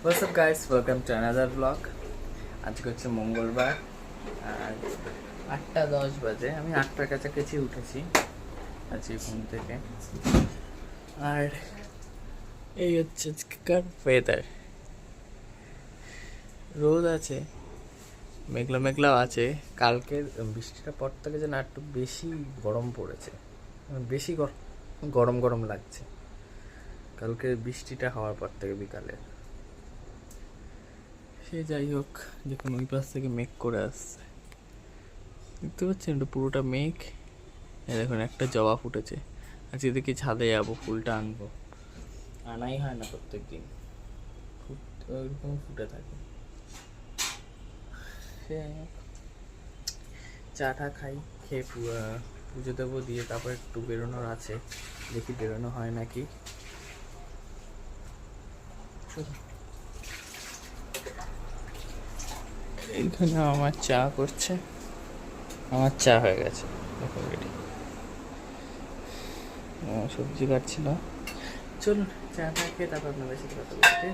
What's up guys, welcome to another vlog. আজকে হচ্ছে মঙ্গলবার আর 8:10 বাজে। আমি 8টার কাছাকাছি উঠেছি আজকে ঘুম থেকে। আর এই হচ্ছে আজকের ওয়েদার। রোদ আছে, মেঘলা মেঘলাও আছে। কালকের বৃষ্টিটা পর থেকে যেন একটু বেশি গরম পড়েছে, বেশি গরম গরম লাগছে কালকে বৃষ্টিটা হওয়ার পর থেকে বিকালে। সে যাই হোক, দেখুন ওই পাশ থেকে মেঘ করে আসছে, দেখতে পাচ্ছেন এটা পুরোটা মেঘ। দেখুন একটা জবা ফুটেছে। আজকে দেখি ছাদে যাবো, ফুলটা আনবো। আনাই হয় না প্রত্যেক দিন, ওইরকম ফুটে থাকে। সে চাটা খাই, খেয়ে পুজো দেবো, দিয়ে তারপর একটু বেরোনোর আছে, দেখি বেরোনো হয় নাকি। এইখানে আমার চা করছে, আমার চা হয়ে গেছে, দেখো রেডি। সবজি কাটছিল। চলুন চাটা খেয়ে তারপর আপনাদের সাথে কথা বলতে।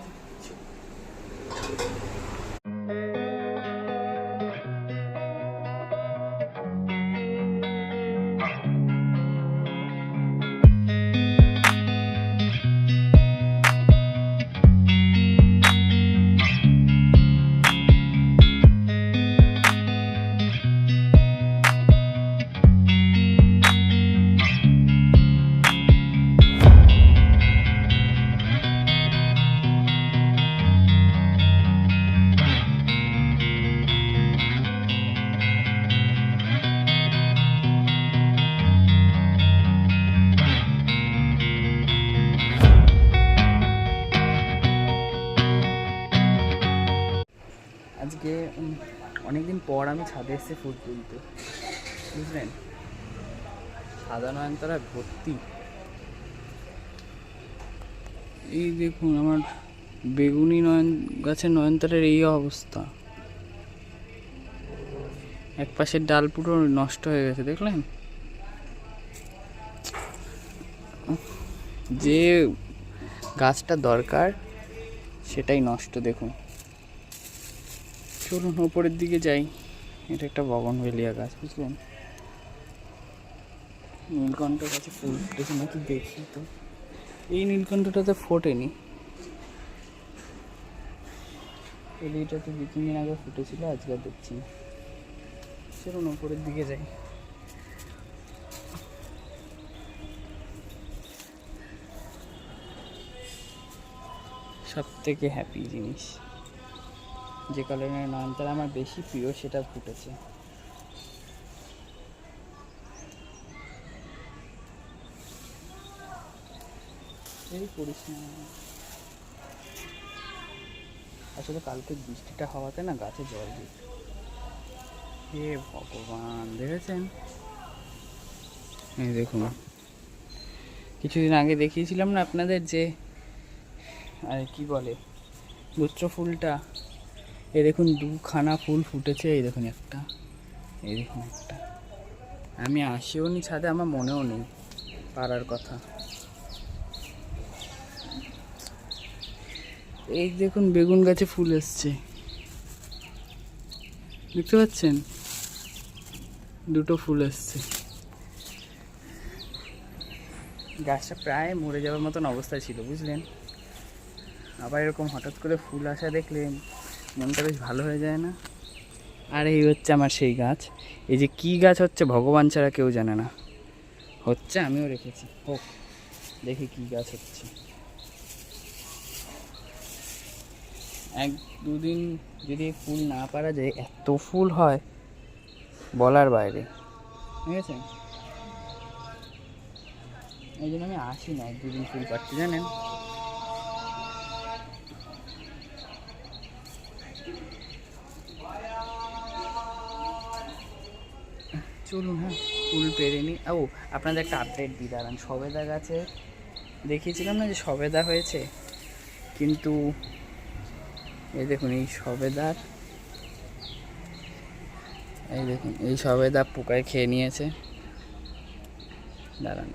আজকে অনেকদিন পর আমি ছাদে এসেছি ফুল তুলতে, বুঝলেন। সাদা নয়নতারা ভর্তি। এই দেখুন আমার বেগুনি গাছের নয়নতারার এই অবস্থা। এক পাশের ডাল পুরো নষ্ট হয়ে গেছে, দেখলেন। যে গাছটা দরকার সেটাই নষ্ট, দেখুন। চলুন ওপরের দিকে যাই। এটা একটা বগনভেলিয়া গাছ, বুঝলেন। নীলকণ্ঠ গাছে ফুল ফুটেছে নাকি দেখি তো। এই নীলকণ্ঠটাতে ফোটেনি, এলিটাতে 2-3 দিন আগে ফুটেছিল, আজকে দেখছি না। চলুন ওপরের দিকে যাই। সব থেকে হ্যাপি জিনিস, যে কালারের নয়নতারা আমার বেশি প্রিয় সেটা ফুটেছে। এই করিস না, আসলে কালকে বৃষ্টিটা হওয়াতে না গাছে জল দিত। হে ভগবান, দেখেছেন। এই দেখুন, কিছুদিন আগে দেখিয়েছিলাম না আপনাদের যে কি বলে লুচ্চ ফুলটা। এই দেখুন 2খানা ফুল ফুটেছে। এই দেখুন একটা, এই দেখুন একটা। আমি আসিও নি ছাদে, আমার মনেও নেই পারার কথা। এই দেখুন বেগুন গাছে ফুল এসছে, দেখতে পাচ্ছেন, 2টো ফুল এসছে। গাছটা প্রায় মরে যাওয়ার মতন অবস্থায় ছিল, বুঝলেন। আবার এরকম হঠাৎ করে ফুল আসা দেখলেন মনটা বেশ ভালো হয়ে যায় না। আর এই হচ্ছে আমার সেই গাছ। এই যে কি গাছ হচ্ছে ভগবান ছাড়া কেউ জানে না, হচ্ছে আমিও রেখেছি, হোক, দেখি কি গাছ হচ্ছে। 1-2 দিন যদি ফুল না পারা যায়, এত ফুল হয় বলার বাইরে, ঠিক আছে। এই জন্য আমি আসি না 1-2 দিন ফুল পাচ্ছি, জানেন। চলুন, হ্যাঁ ফুল পেরে নি। ও আপনাদের একটা আপডেট দিই, দাঁড়ান। সবেদা গাছে দেখিয়েছিলাম না যে সবেদা হয়েছে, কিন্তু এই দেখুন এই সবেদার, এই দেখুন এই সবেদা পোকায় খেয়ে নিয়েছে। দাঁড়ান,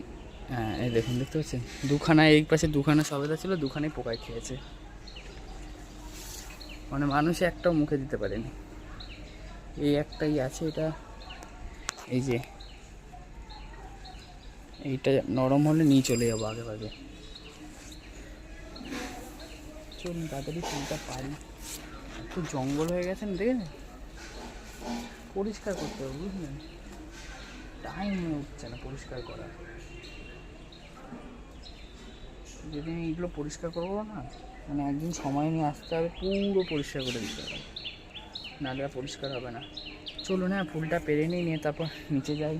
হ্যাঁ এই দেখুন, দেখতে পাচ্ছেন 2খানা, এই পাশে 2খানা সবেদা ছিল, 2খানাই পোকায় খেয়েছে। মানে মানুষ একটাও মুখে দিতে পারেনি, এই একটাই আছে। এটা এই যে এইটা নরম হলে নিয়ে চলে যাবো আগে ভাগে। চলুন তাড়াতাড়ি ফুলটা পারি, একটু জঙ্গল হয়ে গেছে না, দেখেছেন? পরিষ্কার করতে হবে, বুঝলেন? টাইম হচ্ছে না পরিষ্কার করার। যেদিন এইগুলো পরিষ্কার করবো না, মানে একদিন সময় নিয়ে আসতে হবে, পুরো পরিষ্কার করে দিতে হবে, নাহলে আর পরিষ্কার হবে না। চলুন হ্যাঁ, ফুলটা পেরে নিয়ে তারপর নিচে যাই,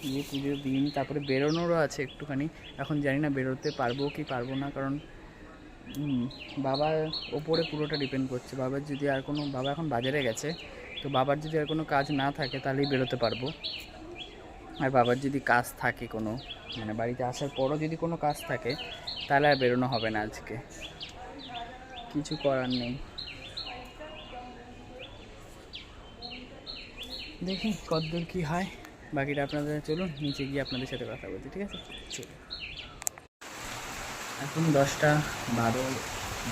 গিয়ে পুজো দিই, তারপরে বেরোনোরও আছে একটুখানি। এখন জানি না বেরোতে পারবো কি পারবো না, কারণ বাবার ওপরে পুরোটা ডিপেন্ড করছে। বাবার যদি আর কোনো, বাবা এখন বাজারে গেছে, তো বাবার যদি আর কোনো কাজ না থাকে তাহলেই বেরোতে পারবো। আর বাবার যদি কাজ থাকে কোনো, মানে বাড়িতে আসার পরও যদি কোনো কাজ থাকে, তাহলে আর বেরোনো হবে না আজকে, কিছু করার নেই। দেখি কতদূর কী হয়, বাকিটা আপনাদের, চলুন নিচে গিয়ে আপনাদের সাথে কথা বলছি, ঠিক আছে? চলুন। এখন 10:12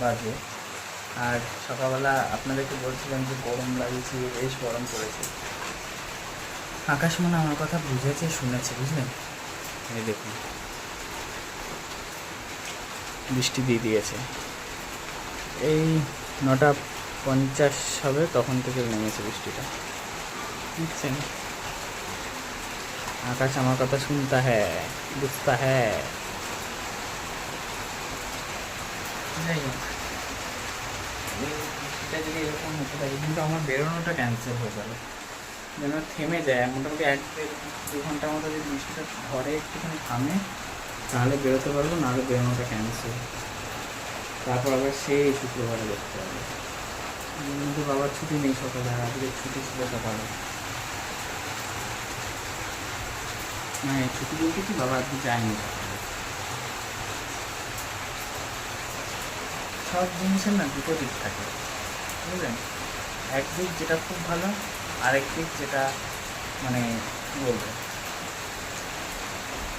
বাজে, আর সকালবেলা আপনাদেরকে বলছিলাম যে গরম লাগছে, বেশ গরম পড়েছে। আকাশ মনে আমার কথা বুঝেছে, শুনেছে, বুঝলেন? এই দেখুন বৃষ্টি দিয়ে দিয়েছে, এই 9:50 হবে তখন থেকে নেমেছে বৃষ্টিটা, বুঝছেন? আকাশ আমার কথা শুনতা হ্যাঁ, বুঝতা হ্যাঁ। যাই হোক, বৃষ্টিটা যদি এরকম হতে থাকে, কিন্তু আমার বেরোনোটা ক্যান্সেল হয়ে যাবে, যেন থেমে যায়। মোটামুটি 1-2 ঘন্টার মতো যদি বৃষ্টিটা ধরে, একটুখানি থামে, তাহলে বেরোতে পারবো, নাহলে বেরোনোটা ক্যান্সেল। তারপর আবার সেই শুক্রবারে দেখতে হবে, কিন্তু বাবার ছুটি নেই সকালে, আর আজকে ছুটি ছিল সকালে। মানে ছুটি বলতে কি, বাবা আজকে যায়নি সকালে। সব জিনিসের না দুটো দিক থাকে, বুঝলেন? একদিক যেটা খুব ভালো, আরেক দিক যেটা মানে কী বলবো,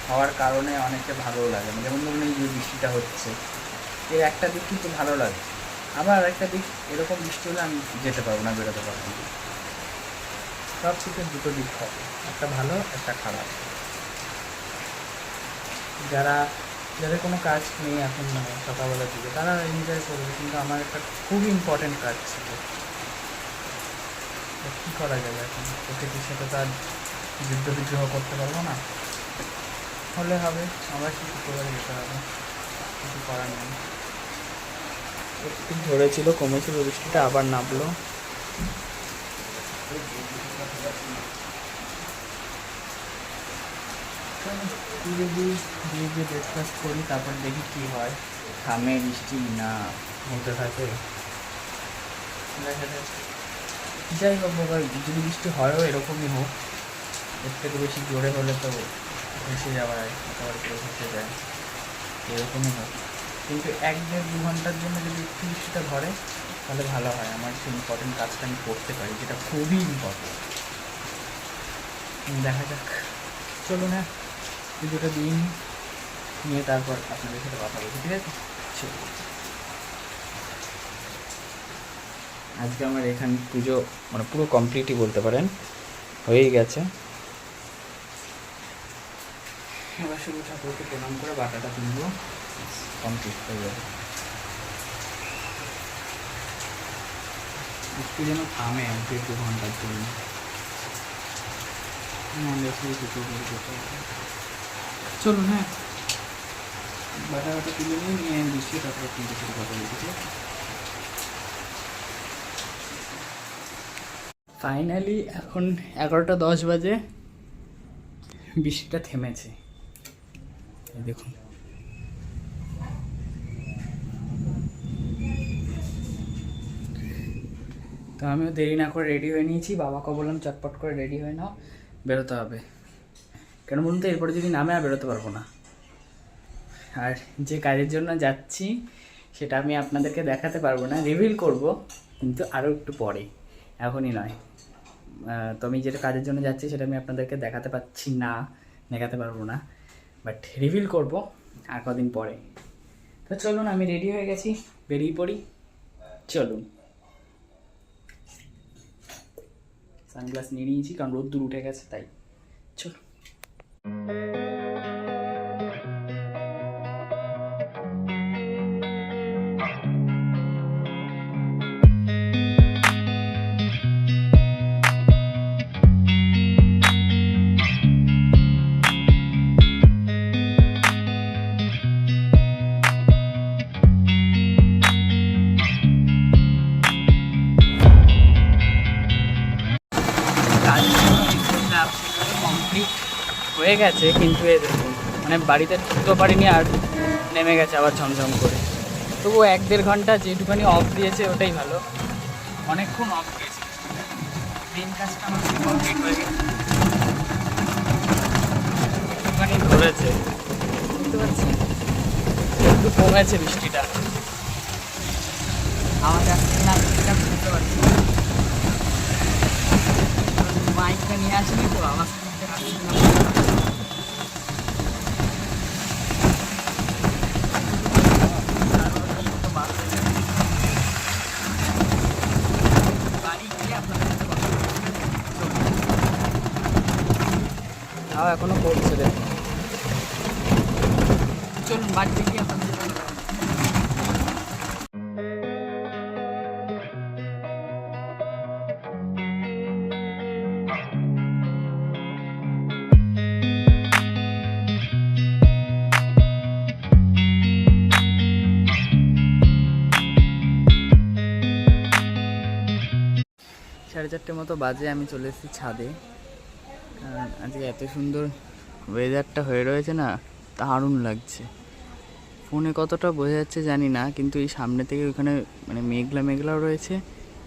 হওয়ার কারণে অনেকটা ভালোও লাগে না। যেমন ধরুন এই যে বৃষ্টিটা হচ্ছে, এর একটা দিক কিন্তু ভালো লাগে, আবার আরেকটা দিক, এরকম বৃষ্টি হলে আমি যেতে পারবো না, বেরোতে পারবো না। সব কিছুর দুটো দিক থাকে, একটা ভালো একটা খারাপ। যাদের কোনো কাজ নেই এখন, মানে সকালবেলার দিকে, তারা এনজয় করবে, কিন্তু আমার একটা খুব ইম্পর্টেন্ট কাজ ছিল। কী করা যাবে এখন, প্রকৃতির সাথে তো আর যুদ্ধ বিগ্রহ করতে পারবো না, হলে হবে, আমার কি শুক্রবারে যেতে হবে, কিছু করার নেই। একটু ধরেছিল, কমেছিল বৃষ্টিটা, আবার নামলো। পুজো দিয়ে ব্রেকফাস্ট করি, তারপর দেখি কী হয়, থামে বৃষ্টি না হতে থাকে, দেখা যাক। যাই হোক বাবা, যদি বৃষ্টি হয়ও এরকমই হোক, এর থেকে বেশি জোরে হলে তো ভেসে যাওয়ায় একেবারে কেউ ভেসে যায়, এরকমই হোক। কিন্তু 1-1.5-2 ঘন্টার জন্য যদি একটু বৃষ্টিটা ধরে, তাহলে ভালো হয়, আমার সেই ইম্পর্টেন্ট কাজটা আমি করতে পারি, যেটা খুবই ইম্পর্টেন্ট। দেখা যাক, চলুন হ্যাঁ, পুজোটা দিন নিয়ে তারপর আপনাদের সাথে কথা বলছি, ঠিক আছে? চলুন। আজকে আমার এখানে পুজো মানে পুরো কমপ্লিটই বলতে পারেন, হয়েই গেছে। এবার শুধু ঠাকুরকে প্রণাম করে বাটাটা তুলবো, কমপ্লিট হয়ে যাবে। একটু যেন থামে 1-2 ঘন্টার জন্য, চলুন হ্যাঁ, বাটা তুলে নিয়ে দিচ্ছি, তারপর আপনাদের সাথে কথা বলছি, ঠিক আছে? ফাইনালি এখন 11:10 বাজে, বৃষ্টিটা থেমেছে, দেখুন। তো আমিও দেরি না করে রেডি হয়ে নিয়েছি, বাবাকে বললাম চটপট করে রেডি হয়ে নাও, বেরোতে হবে। কেন বলুন তো, এরপরে যদি নামে আর বেরোতে পারবো না। আর যে কাজের জন্য যাচ্ছি সেটা আমি আপনাদেরকে দেখাতে পারবো না, রিভিল করব, কিন্তু আরও একটু পরে, এখনই নয়। তো আমি যেটা কাজের জন্য যাচ্ছি সেটা আমি আপনাদেরকে দেখাতে পারছি না, দেখাতে পারবো না, বাট রিভিল করব আর কদিন পরে। তো চলুন, আমি রেডি হয়ে গেছি, বেরিয়ে পড়ি, চলুন, সানগ্লাস নিয়ে নিয়েছি কারণ রোদ্দুর উঠে গেছে তাই। চলো। কমপ্লিট হয়ে গেছে, কিন্তু এ দেখুন মানে বাড়িতে ঢুকতে পারিনি আর নেমে গেছে আবার ঝমঝম করে। তবু 1-1.5 ঘন্টা যেটুখানি অফ দিয়েছে ওটাই ভালো, অনেকক্ষণ অফ দিয়েছে। মেন কাজটা আমার কমপ্লিট হয়ে গেছে, একটুখানি ধরেছে বুঝতে পারছি, একটু কমেছে বৃষ্টিটা। আমার কাছ থেকে না বৃষ্টিটা বুঝতে পারছি, মাইকটা নিয়ে আসিনি তো আওয়াজ করতে পারছি না। তাও এখনো পড়ছে রে, চলুন বাড়িতে গিয়ে আপনাদের সাড়ে 4টে মতো বাজে, আমি চলে এসেছি ছাদে। কারণ আজকে এত সুন্দর ওয়েদারটা হয়ে রয়েছে না, দারুণ লাগছে। ফোনে কতটা বোঝা যাচ্ছে জানি না, কিন্তু এই সামনে থেকে ওইখানে মানে মেঘলা মেঘলাও রয়েছে,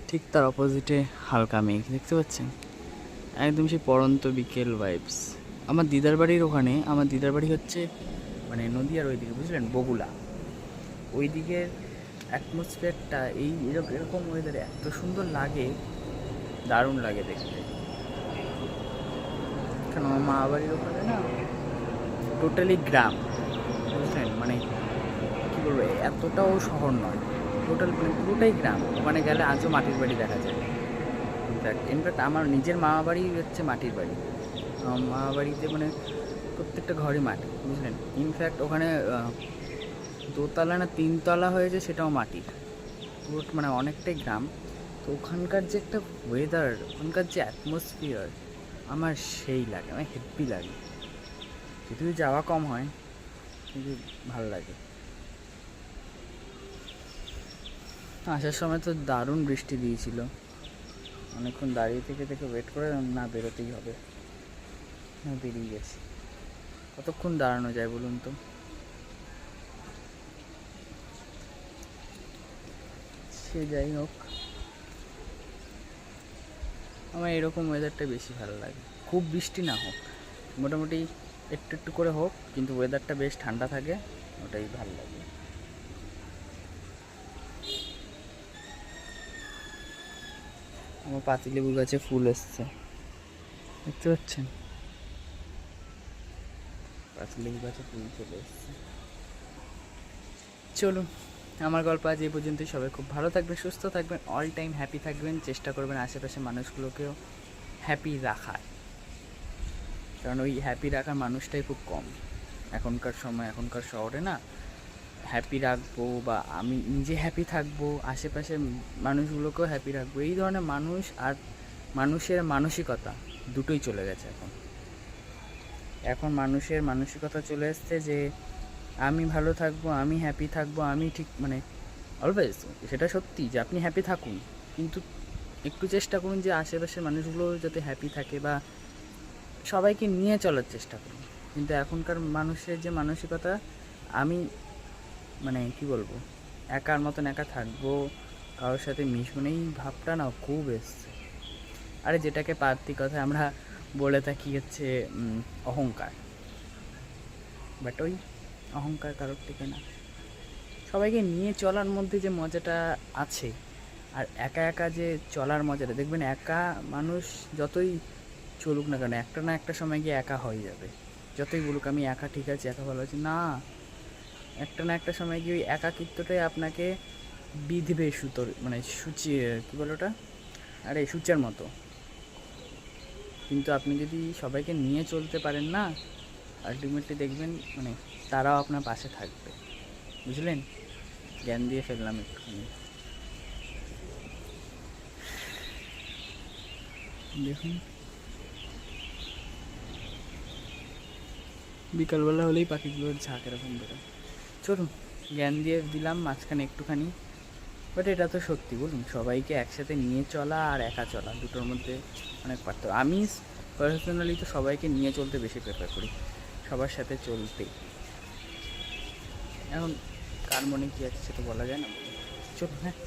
ঠিক তার অপোজিটে হালকা মেঘ দেখতে পাচ্ছেন। একদম সেই পড়ন্ত বিকেল ভাইবস। আমার দিদার বাড়ির ওখানে, আমার দিদার বাড়ি হচ্ছে মানে নদীয়ার ওইদিকে বুঝলেন, বগুলা ওই দিকের অ্যাটমসফিয়ারটা এই এরকম ওয়েদারে এত সুন্দর লাগে, দারুণ লাগে দেখতে। কারণ আমার মা বাড়ির ওখানে না টোটালি গ্রাম বুঝলেন, মানে কী বলবো, এতটাও শহর নয়, টোটাল মানে পুরোটাই গ্রাম। ওখানে গেলে আজও মাটির বাড়ি দেখা যায়। ইনফ্যাক্ট আমার নিজের মামা বাড়ি হচ্ছে মাটির বাড়ি, মামা বাড়িতে মানে প্রত্যেকটা ঘরই মাটি বুঝলেন। ইনফ্যাক্ট ওখানে 2তলা না 3তলা হয়েছে, সেটাও মাটির, পুরো মানে অনেকটাই গ্রাম। তো ওখানকার যে একটা ওয়েদার, ওখানকার যে অ্যাটমসফিয়ার আমার সেই লাগে, আমার হেভি লাগে। যদিও যাওয়া কম হয় কিন্তু ভালো লাগে। আসার সময় তো দারুণ বৃষ্টি দিয়েছিল, অনেকক্ষণ দাঁড়িয়ে থেকে ওয়েট করে না বেরোতেই হবে, বেরিয়ে গেছি। কতক্ষণ দাঁড়ানো যায় বলুন তো। সে যাই হোক, আমার এরকম ওয়েদারটা বেশি ভালো লাগে। খুব বৃষ্টি না হোক, মোটামুটি একটু একটু করে হোক, কিন্তু ওয়েদারটা বেশ ঠান্ডা থাকে, ওটাই ভালো লাগে। আমার পাতিলেবু গাছে ফুল এসছে দেখতে পাচ্ছেন, পাতিলেবু গাছে ফুল চলে এসছে। চলুন, আমার গল্প আজ এই পর্যন্তই। সবাই খুব ভালো থাকবেন, সুস্থ থাকবেন, অল টাইম হ্যাপি থাকবেন। চেষ্টা করবেন আশেপাশে মানুষগুলোকেও হ্যাপি রাখার, কারণ ওই হ্যাপি রাখার মানুষটাই খুব কম এখনকার সময়। এখনকার শহরে না হ্যাপি রাখবো বা আমি নিজে হ্যাপি থাকবো, আশেপাশের মানুষগুলোকেও হ্যাপি রাখবো, এই ধরনের মানুষ আর মানুষের মানসিকতা দুটোই চলে গেছে এখন। এখন মানুষের মানসিকতা চলে এসছে যে আমি ভালো থাকবো, আমি হ্যাপি থাকবো, আমি ঠিক মানে অলওয়েজ, সেটা সত্যি যে আপনি হ্যাপি থাকুন, কিন্তু একটু চেষ্টা করুন যে আশেপাশের মানুষগুলো যাতে হ্যাপি থাকে বা সবাইকে নিয়ে চলার চেষ্টা করুন। কিন্তু এখনকার মানুষের যে মানসিকতা, আমি মানে কি বলবো, একার মতন একা থাকবো, কারোর সাথে মিশবো না, এই ভাবটা না খুব এসছে। আরে যেটাকে পার্থি কথায় আমরা বলে থাকি হচ্ছে অহংকার, বাট ওই অহংকার কারোর থেকে না। সবাইকে নিয়ে চলার মধ্যে যে মজাটা আছে, আর একা একা যে চলার মজাটা দেখবেন, একা মানুষ যতই চলুক না কেন একটা না একটা সময় গিয়ে একা হয়ে যাবে। যতই বলুক আমি একা ঠিক আছে, একা ভালো আছি, না, একটা না একটা সময় গিয়ে ওই একাকিত্বটাই আপনাকে বিধবে সুতোর মানে সূচি, কী বলো ওটা, আরে সূচের মতো। কিন্তু আপনি যদি সবাইকে নিয়ে চলতে পারেন না, আলটিমেটলি দেখবেন মানে তারাও আপনার পাশে থাকবে, বুঝলেন? জ্ঞান দিয়ে ফেললাম একটুখানি। দেখুন বিকালবেলা হলেই পাখিগুলোর ঝাঁক এরকম বেরোয়। চলুন, জ্ঞান দিয়ে দিলাম মাঝখানে একটুখানি, বাট এটা তো সত্যি, বলুন, সবাইকে একসাথে নিয়ে চলা আর একা চলা দুটোর মধ্যে অনেক পার্থক্য। আমি পার্সোনালি তো সবাইকে নিয়ে চলতে বেশি প্রেফার করি, সবার সাথে চলতে। এখন কার মনে কী আছে সেটা বলা যায় না। চলুন, হ্যাঁ।